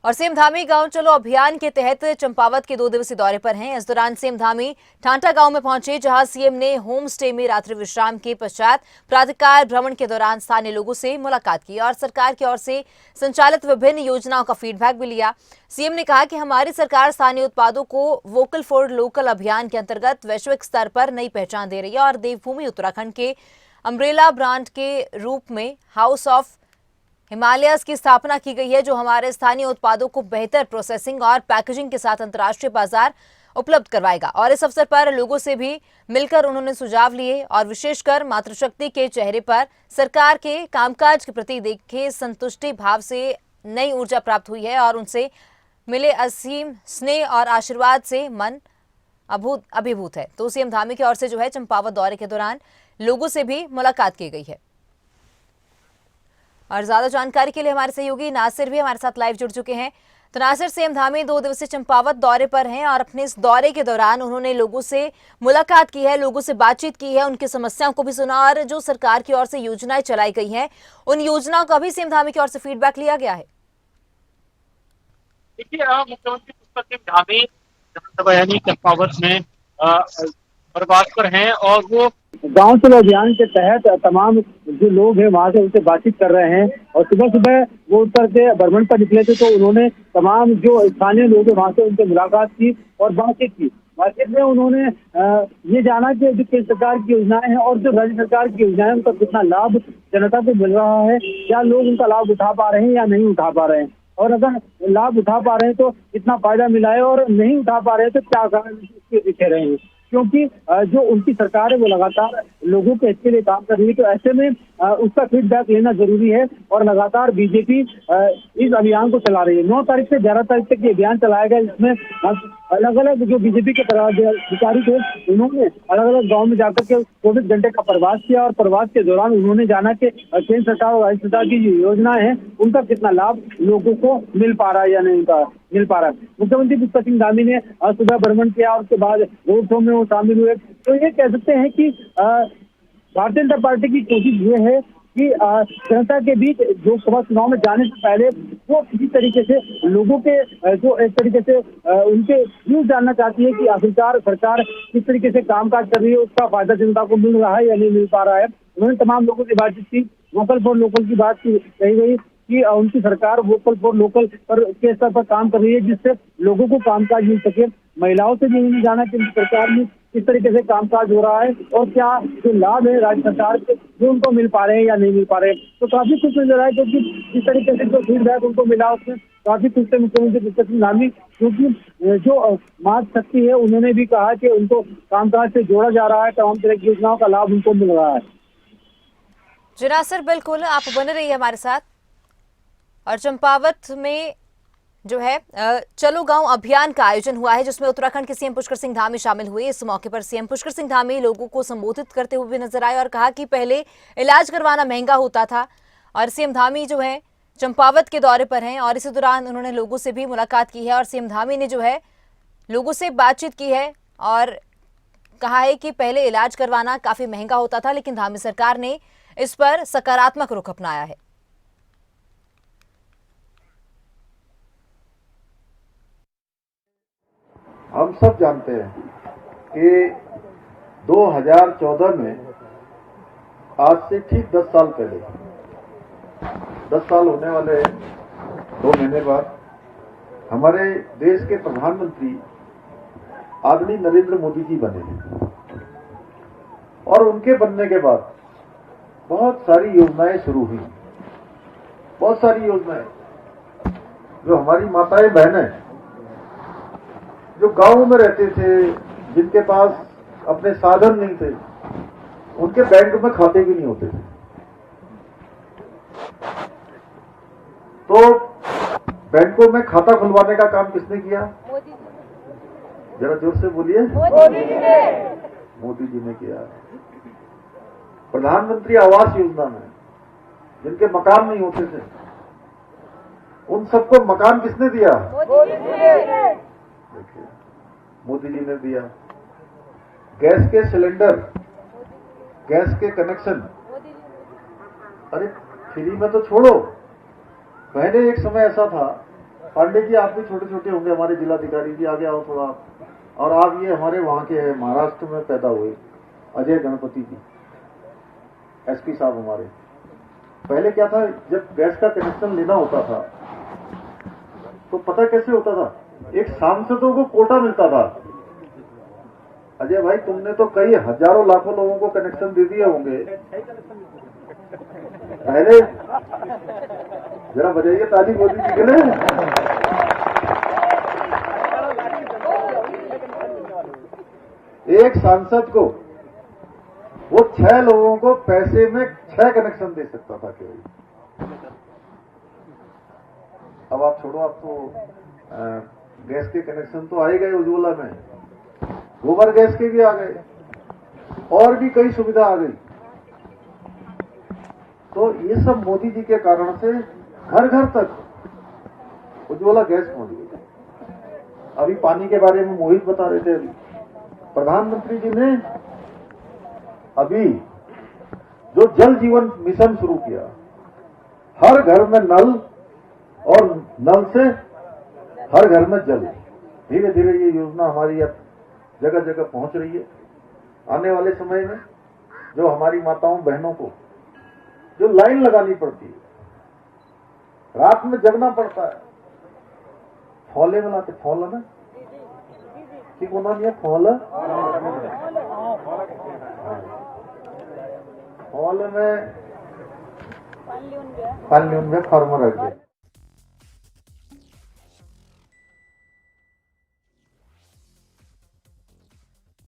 और सीएम धामी गांव चलो अभियान के तहत चंपावत के 2 दिवसीय दौरे पर हैं। इस दौरान सीएम धामी ठांटा गांव में पहुंचे, जहां सीएम ने होम स्टे में रात्रि विश्राम के पश्चात प्रातःकाल भ्रमण के दौरान स्थानीय लोगों से मुलाकात की और सरकार की ओर से संचालित विभिन्न योजनाओं का फीडबैक भी लिया। सीएम ने कहा कि हमारी सरकार स्थानीय उत्पादों को वोकल फॉर लोकल अभियान के अंतर्गत वैश्विक स्तर पर नई पहचान दे रही है और देवभूमि उत्तराखंड के अम्ब्रेला ब्रांड के रूप में हाउस ऑफ हिमालयस की स्थापना की गई है, जो हमारे स्थानीय उत्पादों को बेहतर प्रोसेसिंग और पैकेजिंग के साथ अंतर्राष्ट्रीय बाजार उपलब्ध करवाएगा। और इस अवसर पर लोगों से भी मिलकर उन्होंने सुझाव लिए और विशेषकर मातृशक्ति के चेहरे पर सरकार के कामकाज के प्रति देखे संतुष्टि भाव से नई ऊर्जा प्राप्त हुई है और उनसे मिले असीम स्नेह और आशीर्वाद से मन अभिभूत है। तो सीएम धामी की ओर से जो है चंपावत दौरे के दौरान लोगों से भी मुलाकात की गई है। और ज्यादा जानकारी के लिए हमारे सहयोगी नासिर भी हमारे साथ लाइव जुड़ चुके हैं। तो नासिर, सीएम धामी 2 दिवसीय चंपावत दौरे पर हैं और अपने इस दौरे के दौरान उन्होंने लोगों से मुलाकात की है, लोगों से बातचीत की है, उनकी समस्याओं को भी सुना और जो सरकार की ओर से योजनाएं चलाई गई हैं उन योजनाओं का भी सीएम धामी की ओर से फीडबैक लिया गया है। देखिए, मुख्यमंत्री पुष्कर सिंह धामी विधानसभा यानी चंपावत में प्रवास पर हैं और वो गांव चलो अभियान के तहत तमाम जो लोग हैं वहां से उनसे बातचीत कर रहे हैं। और सुबह सुबह वो उत्तर से भ्रमण पर निकले थे, तो उन्होंने तमाम जो स्थानीय लोग हैं वहां से उनसे मुलाकात की और बातचीत की। बातचीत में उन्होंने ये जाना कि जो केंद्र सरकार की योजनाएं हैं और जो राज्य सरकार की योजनाएं हैं उनका कितना लाभ जनता को मिल रहा है, क्या लोग उनका लाभ उठा पा रहे हैं या नहीं उठा पा रहे हैं, और अगर लाभ उठा पा रहे हैं तो कितना फायदा मिला है, और नहीं उठा पा रहे हैं तो क्या कारण इसके पीछे रहे हैं। क्योंकि जो उनकी सरकार है वो लगातार लोगों के हित के लिए काम कर रही है, तो ऐसे में उसका फीडबैक लेना जरूरी है। और लगातार बीजेपी इस अभियान को चला रही है। 9 तारीख से 11 तारीख तक ये अभियान चलाया गया, जिसमें अलग अलग जो बीजेपी के अधिकारी थे उन्होंने अलग अलग गाँव में जाकर के 24 घंटे का प्रवास किया और प्रवास के दौरान उन्होंने जाना कि केंद्र सरकार और राज्य सरकार की जो योजनाएं हैं उनका कितना लाभ लोगों को मिल पा रहा है या नहीं मिल पा रहा है। मुख्यमंत्री पुष्कर सिंह धामी ने सुबह भ्रमण किया और उसके बाद रोड शो में वो शामिल हुए। तो ये कह सकते हैं कि भारतीय जनता पार्टी की कोशिश ये है कि जनता के बीच लोकसभा चुनाव में जाने से पहले वो किसी तरीके से लोगों के जो एक तरीके से उनके व्यूज जानना चाहती है कि आखिरकार सरकार किस तरीके से कामकाज कर रही है, उसका फायदा जनता को मिल रहा है या नहीं मिल पा रहा है। उन्होंने तमाम लोगों से बातचीत की, वोकल फॉर लोकल की बात कही गई कि उनकी सरकार वोकल फॉर लोकल पर के स्तर पर काम कर रही है, जिससे लोगों को कामकाज मिल सके। महिलाओं से भी उन्होंने जाना कि सरकार में किस तरीके से कामकाज हो रहा है और क्या जो लाभ है राज्य सरकार के जो उनको मिल पा रहे हैं या नहीं मिल पा रहे हैं। तो काफी खुश नजर आए, क्योंकि इस तरीके से जो फीडबैक उनको मिला उसमें काफी खुश थे मुख्यमंत्री पुष्कर सिंह धामी। क्योंकि जो मातृशक्ति है उन्होंने भी कहा कि उनको कामकाज से जोड़ा जा रहा है, तमाम तरह की योजनाओं का लाभ उनको मिल रहा है। जी नासिर, बिल्कुल आप बने रहिए हमारे साथ। और चंपावत में जो है चलो गांव अभियान का आयोजन हुआ है, जिसमें उत्तराखंड के सीएम पुष्कर सिंह धामी शामिल हुए। इस मौके पर सीएम पुष्कर सिंह धामी लोगों को संबोधित करते हुए भी नजर आए और कहा कि पहले इलाज करवाना महंगा होता था। और सीएम धामी जो है चंपावत के दौरे पर हैं और इसी दौरान उन्होंने लोगों से भी मुलाकात की है और सीएम धामी ने जो है लोगों से बातचीत की है और कहा है कि पहले इलाज करवाना काफी महंगा होता था, लेकिन धामी सरकार ने इस पर सकारात्मक रुख अपनाया है। हम सब जानते हैं कि 2014 में आज से ठीक 10 साल पहले 10 साल होने वाले 2 महीने बाद हमारे देश के प्रधानमंत्री आदरणीय नरेंद्र मोदी जी बने हैं। और उनके बनने के बाद बहुत सारी योजनाएं शुरू हुई, बहुत सारी योजनाएं जो हमारी माताएं बहनें जो गांव में रहते थे, जिनके पास अपने साधन नहीं थे, उनके बैंक में खाते भी नहीं होते थे, तो बैंकों में खाता खुलवाने का काम किसने किया? मोदी जी। जरा जोर से बोलिए। मोदी जी ने किया। प्रधानमंत्री आवास योजना में जिनके मकान नहीं होते थे, उन सबको मकान किसने दिया? मोदी जी। देखिए, मोदी जी ने दिया। गैस के सिलेंडर, गैस के कनेक्शन, अरे फ्री में तो छोड़ो, पहले एक समय ऐसा था पांडे जी आप भी छोटे छोटे होंगे, हमारे जिलाधिकारी जी आगे आओ थोड़ा। और आप ये हमारे वहाँ के हैं, महाराष्ट्र में पैदा हुए अजय गणपति जी, एसपी साहब हमारे। पहले क्या था, जब गैस का कनेक्शन लेना होता था तो पता कैसे होता था, एक सांसदों को कोटा मिलता था। अजय भाई तुमने तो कई हजारों लाखों लोगों को कनेक्शन दे दिए होंगे, पहले जरा बजाइए ताली मोदी जी के लिए। एक सांसद को वो 6 लोगों को पैसे में 6 कनेक्शन दे सकता था केवल। अब आप छोड़ो, आप तो गैस के कनेक्शन तो आए गए उज्ज्वला में, गोबर गैस के भी आ गए और भी कई सुविधा आ गई। तो ये सब मोदी जी के कारण से घर घर तक उज्ज्वला गैस पहुंच गई। अभी पानी के बारे में मोहित बता रहे थे, अभी प्रधानमंत्री जी ने अभी जो जल जीवन मिशन शुरू किया, हर घर में नल और नल से हर घर में जल, धीरे धीरे ये योजना हमारी अब जगह जगह पहुंच रही है। आने वाले समय में जो हमारी माताओं बहनों को जो लाइन लगानी पड़ती है, रात में जगना पड़ता है, फौले बनाते, फौला ना कि कोना नहीं है, फौला फॉल में फार्मर रख गए।